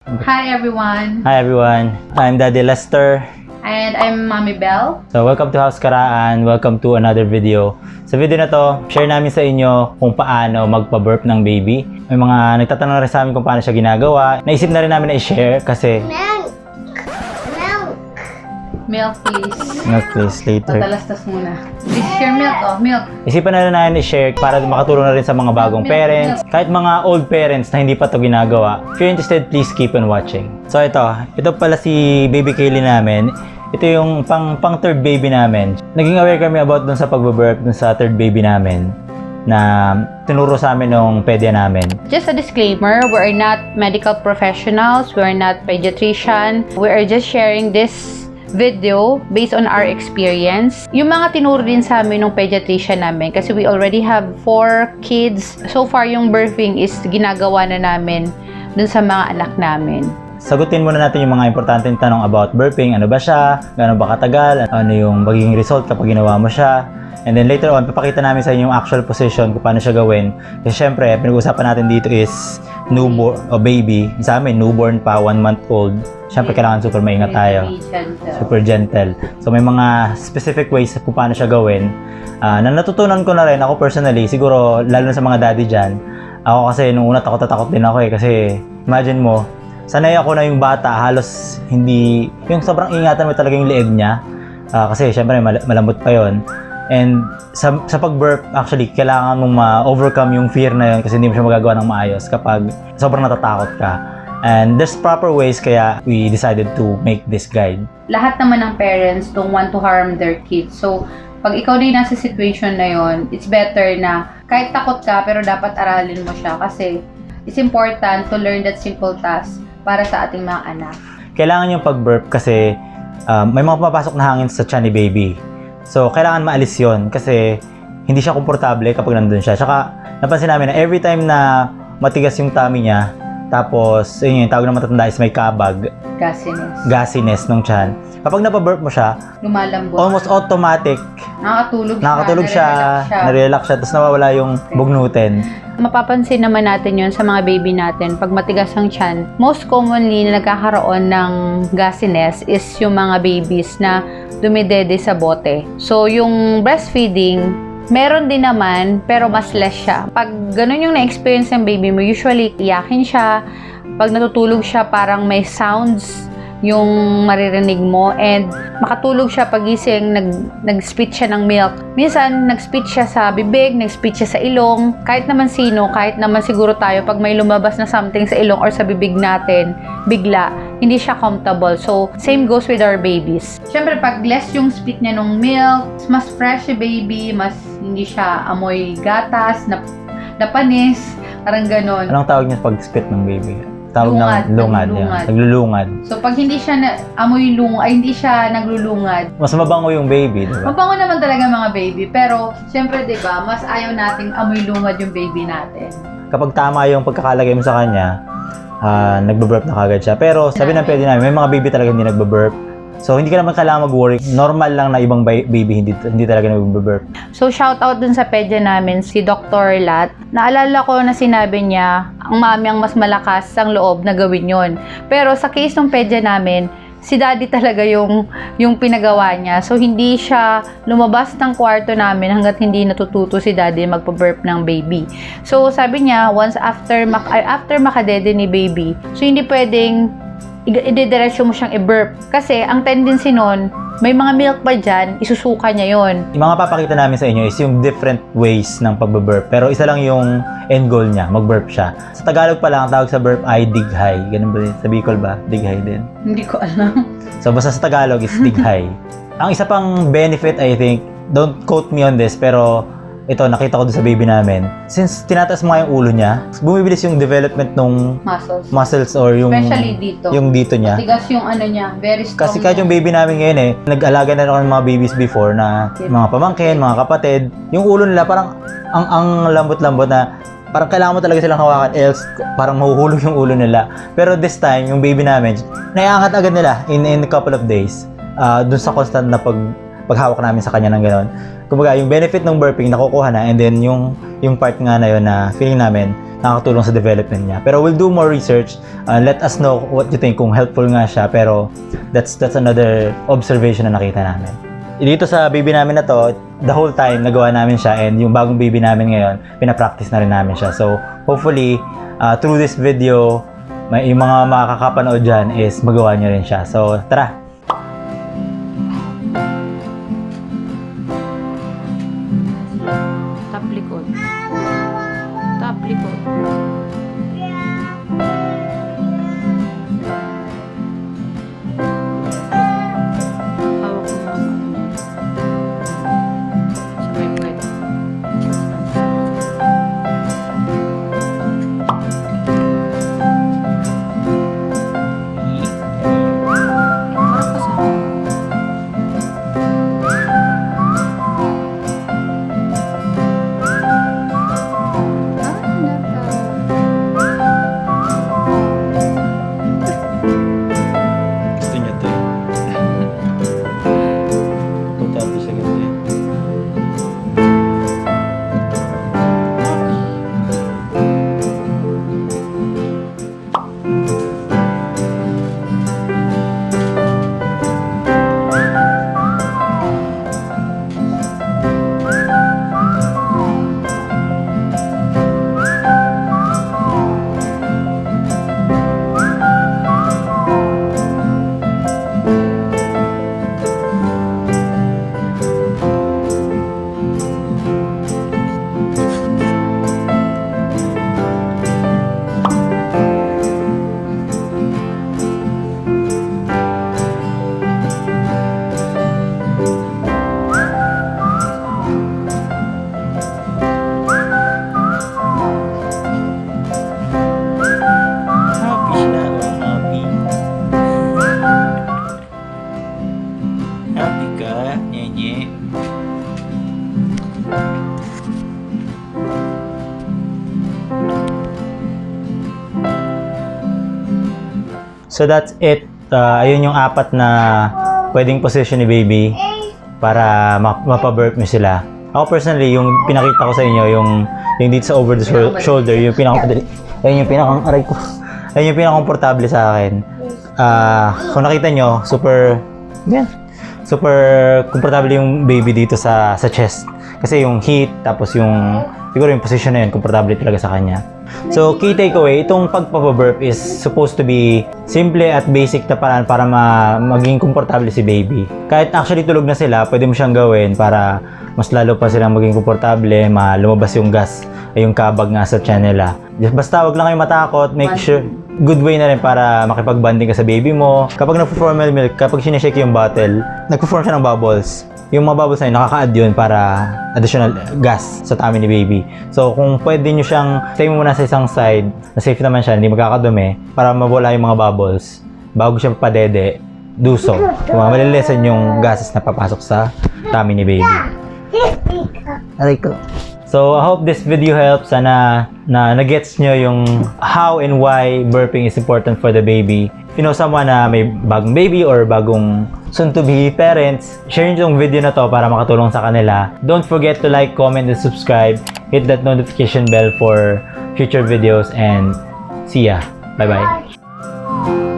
Hi everyone, Hi everyone, I'm Daddy Lester. and I'm Mommy Belle. So welcome to House Karaan, welcome to another video. Sa video na to, share namin sa inyo kung paano magpa-burp ng baby. May mga nagtatanong rin sa amin kung paano siya ginagawa. Naisip na rin namin na i-share kasi Milk please. milk please later. Patalastas muna. This is your milk, oh, milk. Isipan na rin namin i-share para makatulong na rin sa mga bagong parents. Kahit mga old parents na hindi pa to ginagawa. If you're interested, please keep on watching. So ito pala si baby Kaylee namin. Ito yung pang third baby namin. Naging aware kami about dun sa pagbe-burp dun sa third baby namin na tinuro sa amin nung pedya namin. Just a disclaimer, we are not medical professionals, we are not pediatrician. We are just sharing this video based on our experience. Yung mga tinuro din sa amin ng pediatrician namin kasi we already have 4 kids. So far, yung birthing is ginagawa na namin dun sa mga anak namin. Sagutin muna natin yung mga importanteng tanong about burping. Ano ba siya? Gaano ba katagal? Ano yung magiging result kapag ginawa mo siya? And then later on, papakita namin sa inyo yung actual position kung paano siya gawin. Kasi syempre, pinag-uusapan natin dito is newborn o baby. Sa amin, newborn pa, 1 month old. Syempre, kailangan super maingat tayo. Super gentle. So, may mga specific ways kung paano siya gawin. Na natutunan ko na rin ako personally, siguro lalo na sa mga daddy dyan. Ako kasi nung una takot din ako eh. Kasi imagine mo, sanay ako na yung bata, halos hindi, yung sobrang ingatan mo talaga yung leeg niya. Kasi syempre malambot pa yon. And sa pag-burp, actually, kailangan mong ma-overcome yung fear na yun kasi hindi mo siya magagawa ng maayos kapag sobrang natatakot ka. And there's proper ways kaya we decided to make this guide. Lahat naman ng parents don't want to harm their kids. So, pag ikaw na yung nasa situation na yon, it's better na kahit takot ka, pero dapat aralin mo siya kasi it's important to learn that simple task para sa ating mga anak. Kailangan yung pag-burp kasi may mga pumapasok na hangin sa tiyan ni baby. So, kailangan maalis yon kasi hindi siya komportable kapag nandun siya. Tsaka, napansin namin na every time na matigas yung tummy niya, tapos, yun yung tawag na matatanda is may kabag, gasiness ng tiyan. Kapag napaburp mo siya, lumalambot. Almost automatic, nakakatulog siya, nare-relax siya, tapos nawawala yung bugnutin. Mapapansin naman natin yun sa mga baby natin. Pag matigas ang tiyan, most commonly na nagkakaroon ng gasiness is yung mga babies na dumidede sa bote. So, yung breastfeeding, meron din naman, pero mas less siya. Pag ganun yung na-experience ng baby mo, usually iyakin siya. Pag natutulog siya, parang may sounds yung maririnig mo and makatulog siya pagising, nag-spit siya ng milk. Minsan, nag-spit siya sa bibig, nag-spit siya sa ilong. Kahit naman sino, kahit naman siguro tayo, pag may lumabas na something sa ilong or sa bibig natin, bigla, hindi siya comfortable. So, same goes with our babies. Siyempre, pag less yung spit niya ng milk, mas fresh si baby, mas hindi siya amoy gatas, na panis, parang ganon. Anong tawag niya pag spit ng baby? Tawag ng lungad. Naglulungad. So, pag hindi siya amoy hindi siya naglulungad. Mas mabango yung baby, diba? Mabango naman talaga mga baby. Pero, syempre, diba, mas ayaw nating amoy lungad yung baby natin. Kapag tama yung pagkakalagay mo sa kanya, nagbe-burp na kagad siya. Pero sabi ng pwede namin, may mga baby talaga hindi nagbe-burp. So, hindi ka naman kailangan mag-worry. Normal lang na ibang baby hindi talaga nagbe-burp. So, shout out dun sa pedya namin, si Dr. Lat. Naalala ko na sinabi niya, ang mami ang mas malakas ang loob na gawin yon. Pero sa case ng pedya namin, si daddy talaga yung pinagawa niya. So, hindi siya lumabas ng kwarto namin hanggat hindi natututo si daddy magpa-burp ng baby. So, sabi niya, once after makadede ni baby, so hindi pwedeng idediretso mo siyang i-burp. Kasi, ang tendency nun, may mga milk pa dyan, isusuka niya yon. Yung mga papakita namin sa inyo is yung different ways ng pagbe-burp. Pero isa lang yung end goal niya, mag-burp siya. Sa Tagalog pa lang, ang tawag sa burp ay dighay. Ganun ba? Sa Bicol ba? Dighay din. Hindi ko alam. So, basta sa Tagalog is dighay. Ang isa pang benefit, I think, don't quote me on this, pero ito, nakita ko doon sa baby namin. Since tinataas mo nga yung ulo niya, bumibilis yung development ng muscles or yung especially dito. Yung dito niya. Matigas yung ano niya, very strong. Kasi kahit yung baby namin ngayon nag-alaga na ako ng mga babies before na mga pamangkin, mga kapatid. Yung ulo nila parang ang lambot-lambot na parang kailangan mo talaga silang hawakan else parang mahuhulog yung ulo nila. Pero this time, yung baby namin, naiangat agad nila in a couple of days. Dun sa constant na paghawak namin sa kanya ng gano'n. Kumbaga, yung benefit ng burping nakukuha na and then yung part nga na yun na feeling namin nakakatulong sa development niya. Pero we'll do more research. Let us know what you think, kung helpful nga siya. Pero that's another observation na nakita namin. Dito sa baby namin na to, the whole time nagawa namin siya, and yung bagong baby namin ngayon, pinapractice na rin namin siya. So hopefully, through this video, yung mga makakapanood dyan is magawa nyo rin siya. So tara! Top likod. Top likod. Hawak mo lang. Sabay puwet. Harap ka sa akin. Gusto niya to eh. Komportable siya ganito eh. Happy siya, happy. Happy ka, nyenye. So that's it. Ayun yung apat na pwedeng position ni baby para mapaburp mo sila. Ako personally, yung pinakita ko sa inyo, yung dito sa over the shoulder, yung ayun yung pinakang aray ko. Ayun yung pinaka-komportable sa akin. Kung nakita nyo, super komportable yung baby dito sa chest. Kasi yung heat, tapos yung siguro yung position na yun, komportable talaga sa kanya. So, key takeaway, itong pagpapaburp is supposed to be simple at basic na paraan para maging komportable si baby. Kahit actually tulog na sila, pwede mo siyang gawin para mas lalo pa silang maging komportable, lumabas yung gas, yung kabag nga sa tiyan nila. Basta wag lang kayo matakot, make sure, good way na rin para makipag-bonding ka sa baby mo. Kapag nagpo-formula milk, kapag sinishake yung bottle, nagpo-form siya ng bubbles. Yung mga bubbles na yun, nakaka-add yun para additional gas sa tummy ni baby. So, kung pwede nyo siyang stay mo muna sa isang side, na safe naman siya, hindi magkakadumi, para mawala yung mga bubbles, bago siya padede, do so. Malilesen yung gases na papasok sa tummy ni baby. Aray ko. So, I hope this video helps. Sana na nagets nyo yung how and why burping is important for the baby. If you know someone na may bagong baby or bagong soon-to-be parents, share nyo yung video na to para makatulong sa kanila. Don't forget to like, comment, and subscribe. Hit that notification bell for future videos, and see ya. Bye-bye.